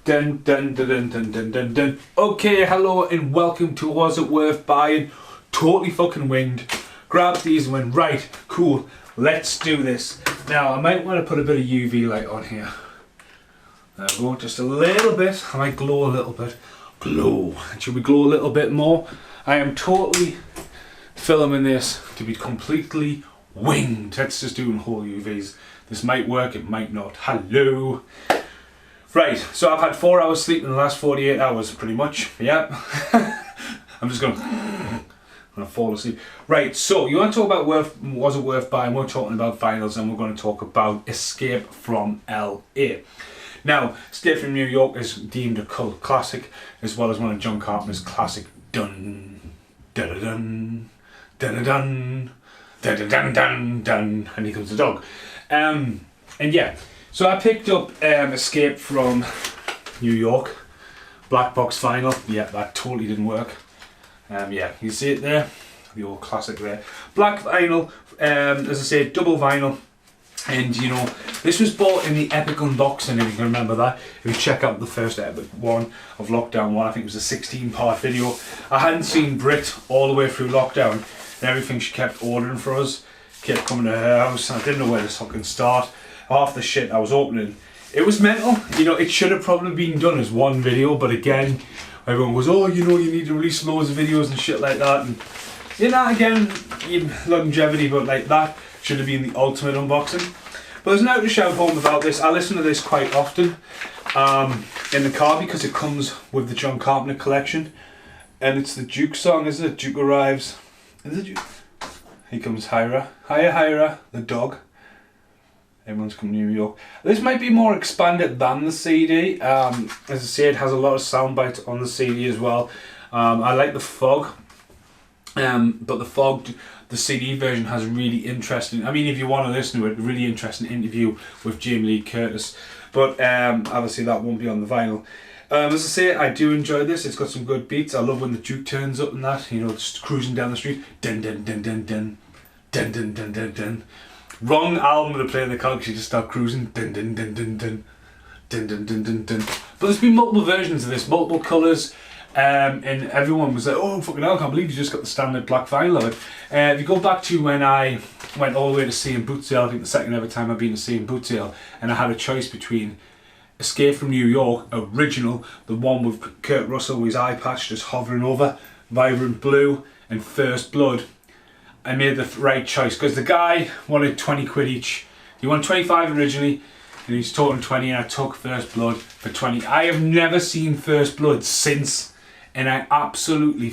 Dun dun dun dun dun dun dun dun. Okay, hello and welcome to Was It Worth Buying? Totally fucking winged. Grabbed these and went, right, cool, let's do this. Now, I might want to put a bit of UV light on here. There we go, just a little bit. I might glow a little bit. Glow. Should we glow a little bit more? I am totally filming this to be completely winged. Let's just do whole UVs. This might work, it might not. Hello. Right, so I've had 4 hours sleep in the last 48 hours, pretty much. Yep. I'm just gonna fall asleep. Right, so you want to talk about was it worth buying? We're talking about finals, and we're going to talk about Escape from LA. Now, Escape from New York is deemed a cult classic, as well as one of John Carpenter's classic dun dun dun dun dun dun dun dun dun dun, and here comes the dog. And yeah. So I picked up Escape from New York, Black Box Vinyl. Yeah, that totally didn't work. Yeah, you see it there, the old classic there. Black vinyl, as I say, double vinyl. And you know, this was bought in the Epic Unboxing, if you can remember that. If you check out the first Epic one of Lockdown 1, I think it was a 16-part video. I hadn't seen Brit all the way through lockdown, and everything she kept ordering for us kept coming to her house, and I didn't know where to fucking start. Half the shit I was opening, it was mental. You know, it should have probably been done as one video, but again, everyone goes, oh, you know, you need to release loads of videos and shit like that, and you know, again, longevity, but like that should have been the ultimate unboxing. But there's no to shout home about this. I listen to this quite often in the car because it comes with the John Carpenter collection, and it's the Duke song, isn't it? Duke arrives. Is it Duke? Here comes Hyra. Hiya Hyra, the dog. Everyone's coming to New York. This might be more expanded than the CD. As I say, it has a lot of sound bites on the CD as well. I like the fog, but the CD version has a really interesting, I mean, if you want to listen to it, a really interesting interview with Jamie Lee Curtis. But obviously that won't be on the vinyl. As I say, I do enjoy this. It's got some good beats. I love when the Duke turns up and that, you know, just cruising down the street. Dun dun dun dun dun. Dun dun dun dun dun. Wrong album to play in the car because you just start cruising. Dun dun dun dun dun. Dun dun dun dun dun. But there's been multiple versions of this, multiple colours, and everyone was like, oh fucking hell, I can't believe you just got the standard black vinyl of it. If you go back to when I went all the way to see in Boot Sale, I think the second ever time I've been to see in Boot Sale, and I had a choice between Escape from New York, original, the one with Kurt Russell with his eye patch just hovering over, Vibrant Blue, and First Blood. I made the right choice because the guy wanted 20 quid each. He wanted 25 originally, and he's talking 20, and I took First Blood for 20. I have never seen First Blood since, and I absolutely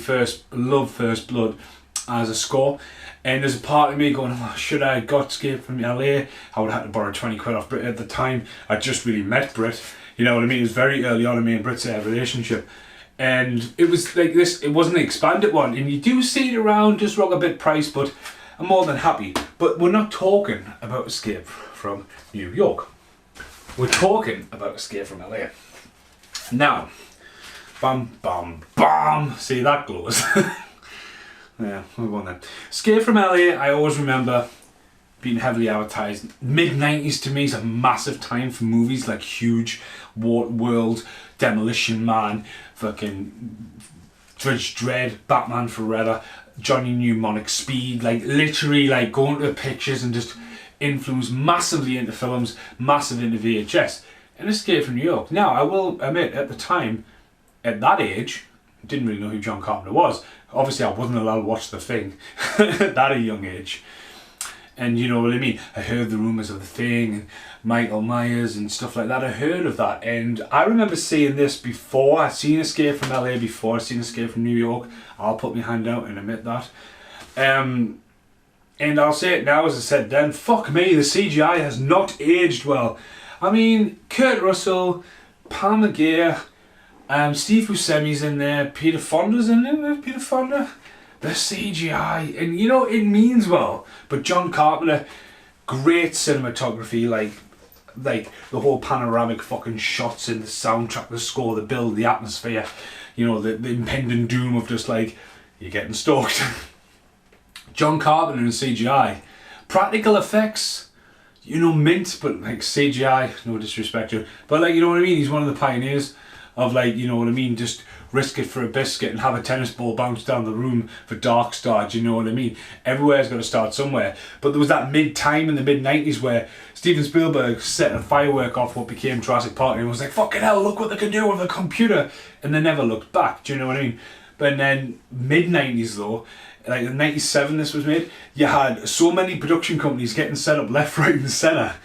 love First Blood as a score. And there's a part of me going, oh, should I have got Escape from LA? I would have had to borrow 20 quid off Brit at the time. I just really met Brit, you know what I mean? It was very early on in me and Brit's relationship. And it was like this, it wasn't an expanded one, and you do see it around, just rock a bit price, but I'm more than happy. But we're not talking about Escape from New York. We're talking about Escape from LA. Now, bam, bam, bam, see that glows. Yeah, move on then. Escape from LA, I always remember being heavily advertised. Mid-90s to me is a massive time for movies like huge, World, Demolition Man, fucking Judge Dredd, Batman Forever, Johnny Mnemonic, Speed, like literally like going to the pictures and just influenced massively into films, massive into VHS. And Escape from New York. Now, I will admit, at the time, at that age, I didn't really know who John Carpenter was. Obviously, I wasn't allowed to watch The Thing at that young age. And you know what I mean? I heard the rumours of The Thing and Michael Myers and stuff like that. I heard of that. And I remember seeing this before. I'd seen Escape from LA before. I'd seen Escape from New York. I'll put my hand out and admit that. And I'll say it now, as I said then. Fuck me, the CGI has not aged well. I mean, Kurt Russell, Palmer Gear, Steve Buscemi's in there, Peter Fonda's in there, Peter Fonda. The CGI, and you know, it means well, but John Carpenter, great cinematography, like the whole panoramic fucking shots in the soundtrack, the score, the build, the atmosphere, you know, the impending doom of just like, you're getting stalked. John Carpenter and CGI. Practical effects, you know, mint, but like CGI, no disrespect to it, but like, you know what I mean, he's one of the pioneers of, like, you know what I mean, just risk it for a biscuit and have a tennis ball bounce down the room for Dark Star, do you know what I mean? Everywhere's got to start somewhere. But there was that mid-time in the mid-90s where Steven Spielberg set a firework off what became Jurassic Park and was like, fucking hell, look what they can do with a computer, and they never looked back, do you know what I mean? But then mid-90s though, like in 97 this was made, you had so many production companies getting set up left, right and centre.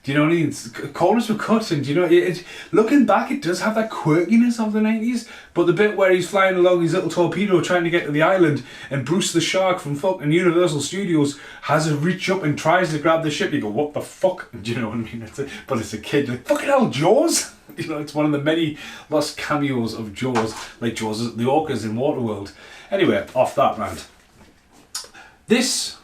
Do you know what I mean? Corners were cut, and you know, looking back, it does have that quirkiness of the 90s. But the bit where he's flying along his little torpedo trying to get to the island, and Bruce the Shark from fucking Universal Studios has to reach up and tries to grab the ship, you go, what the fuck? Do you know what I mean? But it's a kid, like, fucking hell, Jaws? You know, it's one of the many lost cameos of Jaws, like Jaws, the orcas in Waterworld. Anyway, off that rant. This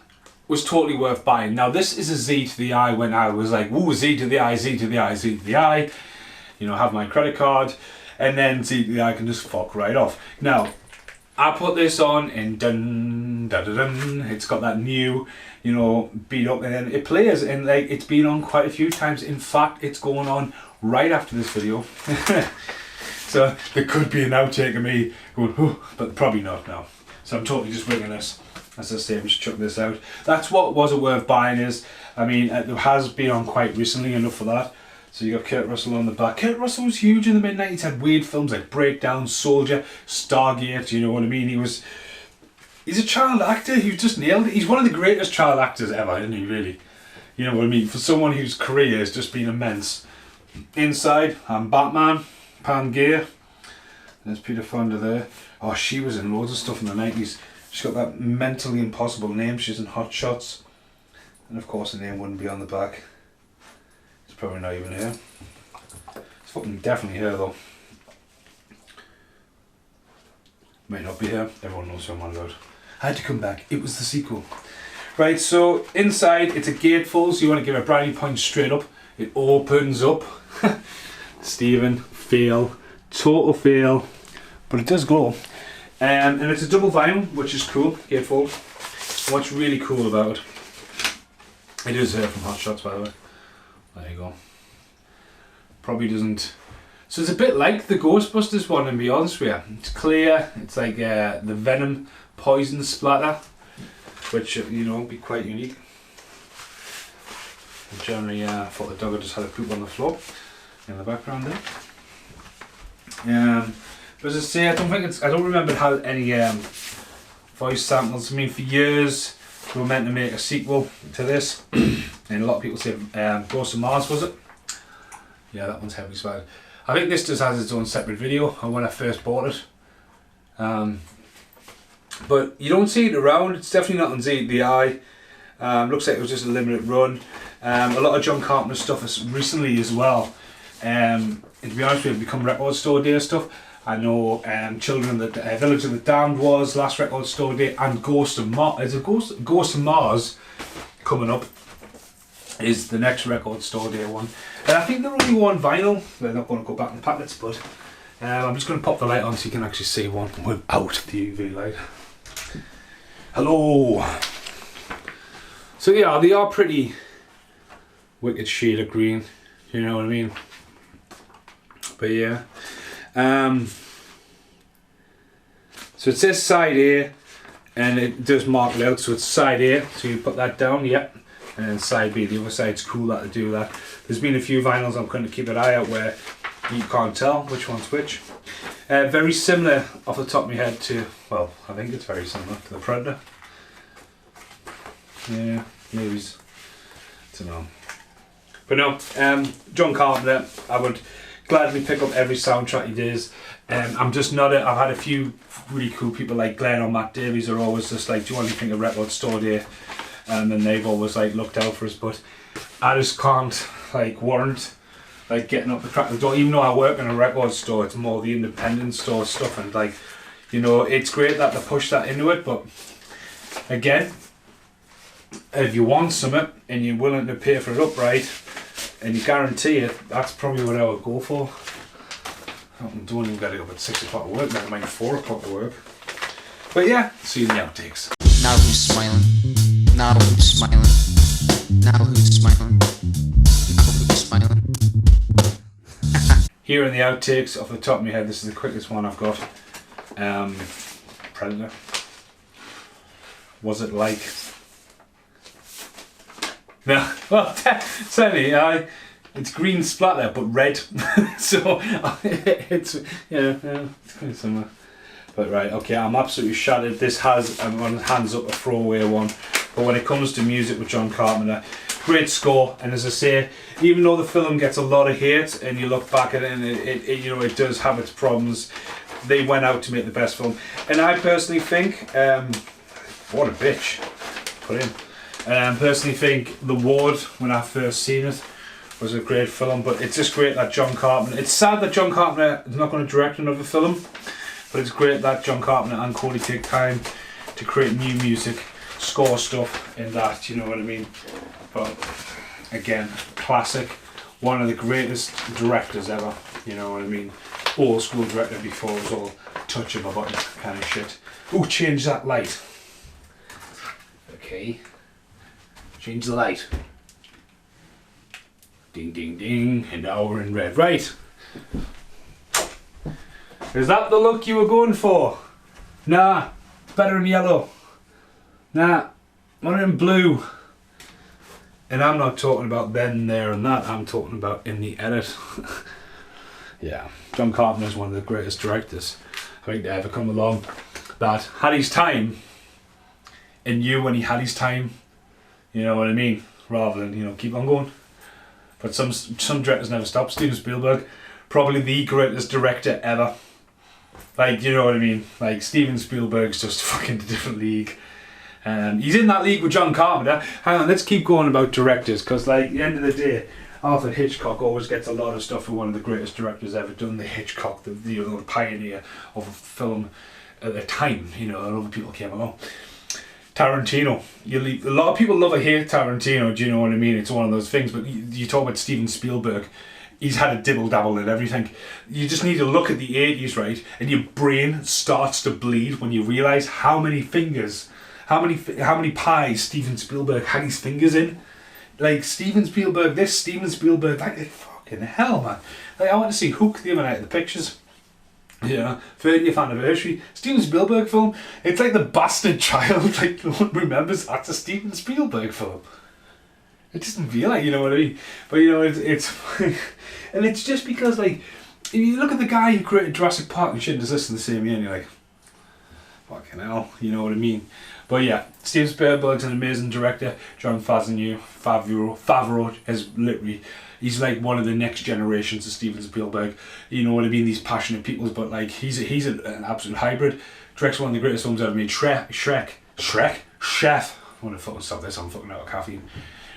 was totally worth buying. Now this is a Z to the I when I was like, ooh, Z to the I, Z to the I, Z to the I. You know, have my credit card, and then Z to the I can just fuck right off. Now, I put this on and dun, da, da, dun. It's got that new, you know, beat up, and then it plays, and like, it's been on quite a few times. In fact, it's going on right after this video. So there could be an outtake of me going, oh, but probably not now. So I'm totally just winging this. As I say, I'm just chucking this out. That's what Was It Worth Buying is. I mean, it has been on quite recently, enough for that. So you got Kurt Russell on the back. Kurt Russell was huge in the mid-90s. Had weird films like Breakdown, Soldier, Stargate, you know what I mean? He's a child actor who just nailed it. He's one of the greatest child actors ever, isn't he, really? You know what I mean? For someone whose career has just been immense. Inside, I'm Batman, Pangea. There's Peter Fonda there. Oh, she was in loads of stuff in the 90s. She's got that mentally impossible name. She's in Hot Shots. And of course the name wouldn't be on the back. It's probably not even here. It's fucking definitely here though. Might not be here. Everyone knows who I'm on about. I had to come back. It was the sequel. Right, so inside it's a gatefold, so you want to give a brownie point straight up. It opens up. Stephen, fail. Total fail. But it does glow. And it's a double vinyl, which is cool, gatefold. What's really cool about it, it is from Hot Shots, by the way. There you go. Probably doesn't. So it's a bit like the Ghostbusters one, and be honest with you. It's clear. It's like the Venom poison splatter, which, you know, be quite unique. And generally, I thought the dog had just had a poop on the floor in the background there. But as I say, I don't remember it had any voice samples. I mean, for years we were meant to make a sequel to this, and a lot of people say Ghost of Mars, was it? Yeah, that one's heavily swag. I think this just has its own separate video on when I first bought it. But you don't see it around. It's definitely not on Z to the I. Looks like it was just a limited run. A lot of John Carpenter stuff recently as well. And to be honest with you, it's become Record Store Day stuff. I know Children of the Village of the Damned was last Record Store Day, and Ghost of Mars. There's a Ghost of Mars coming up. Is the next Record Store Day one. And I think they're only one vinyl. They're not going to go back in packets, but I'm just going to pop the light on so you can actually see one without the UV light. Hello. So yeah, they are pretty wicked shade of green. You know what I mean? But yeah. So it says side A, and it does mark it out, so it's side A, so you put that down, yep, and then side B, the other side's cool that to do that. There's been a few vinyls I'm going to keep an eye out where you can't tell which one's which. Very similar off the top of my head to, well, I think it's very similar to the Predator. Yeah, maybe, I don't know. But no, John Carpenter, I would gladly pick up every soundtrack he does. I'm just not I've had a few really cool people like Glenn or Matt Davies are always just like, do you want anything of Record Store Day? And then they've always like looked out for us, but I just can't like warrant like getting up the crack of the door. Even though I work in a record store, it's more the independent store stuff, and like, you know, it's great that they push that into it, but again, if you want something and you're willing to pay for it upright and you guarantee it, that's probably what I would go for. I don't even get it up at 6 o'clock at work, never mind 4 o'clock at work. But yeah, see you in the outtakes. Now who's smiling? Now who's smiling? Now who's smiling? Here in the outtakes, off the top of my head, this is the quickest one I've got. Predator. Was it like? No, well, certainly, it's green splatter but red, so it's it's kind of similar. But right, okay, I'm absolutely shattered. This has, I'm on hands up, a throwaway one. But when it comes to music with John Carpenter, great score. And as I say, even though the film gets a lot of hate, and you look back at it, and it does have its problems, they went out to make the best film. And I personally think, what a bitch, put in. And I personally think The Ward, when I first seen it, was a great film. But it's just great that John Carpenter. It's sad that John Carpenter is not going to direct another film. But it's great that John Carpenter and Cody take time to create new music, score stuff, and that, you know what I mean? But again, classic, one of the greatest directors ever, you know what I mean? Old school director before it was all touch of a button kind of shit. Ooh, change that light. Okay, change the light. Ding, ding, ding, and now we're in red. Right. Is that the look you were going for? Nah, better in yellow. Nah, not in blue. And I'm not talking about then, there and that. I'm talking about in the edit. Yeah, John Carpenter is one of the greatest directors I think to ever come along. That had his time and knew when he had his time. You know what I mean? Rather than, keep on going. But some directors never stop. Steven Spielberg, probably the greatest director ever. Like, you know what I mean? Like, Steven Spielberg's just fucking a different league. He's in that league with John Carpenter. Hang on, let's keep going about directors, because, like, at the end of the day, Alfred Hitchcock always gets a lot of stuff for one of the greatest directors ever done. The Hitchcock, the pioneer of a film at the time, and other people came along. Tarantino. A lot of people love or hate Tarantino, do you know what I mean? It's one of those things, but you talk about Steven Spielberg. He's had a dibble-dabble in everything. You just need to look at the 80s, right? And your brain starts to bleed when you realise how many fingers, how many pies Steven Spielberg had his fingers in. Like, Steven Spielberg this, Steven Spielberg that. Fucking hell, man. Like, I went to see Hook the other night at the Pictures. 30th anniversary. Steven Spielberg film. It's like The Bastard Child. Like, no one remembers that's a Steven Spielberg film. It doesn't feel like, you know what I mean? But, it's and it's just because, like, if you look at the guy who created Jurassic Park and shit and does this in the same year, and you're like, fucking hell, you know what I mean? But yeah, Steven Spielberg's an amazing director. Jon Favreau is literally, he's like one of the next generations of Steven Spielberg. You know what I mean? These passionate people, but like, he's an absolute hybrid. Directs one of the greatest films ever made. Shrek. Chef. I want to fucking stop this, I'm fucking out of caffeine.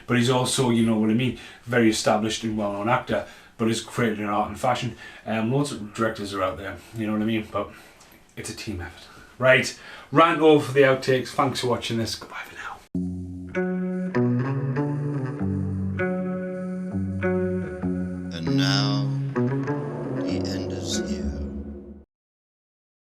But he's also, you know what I mean, very established and well-known actor, but is created in art and fashion. Loads of directors are out there, you know what I mean? But it's a team effort. Right, rant over for the outtakes. Thanks for watching this. Goodbye for now.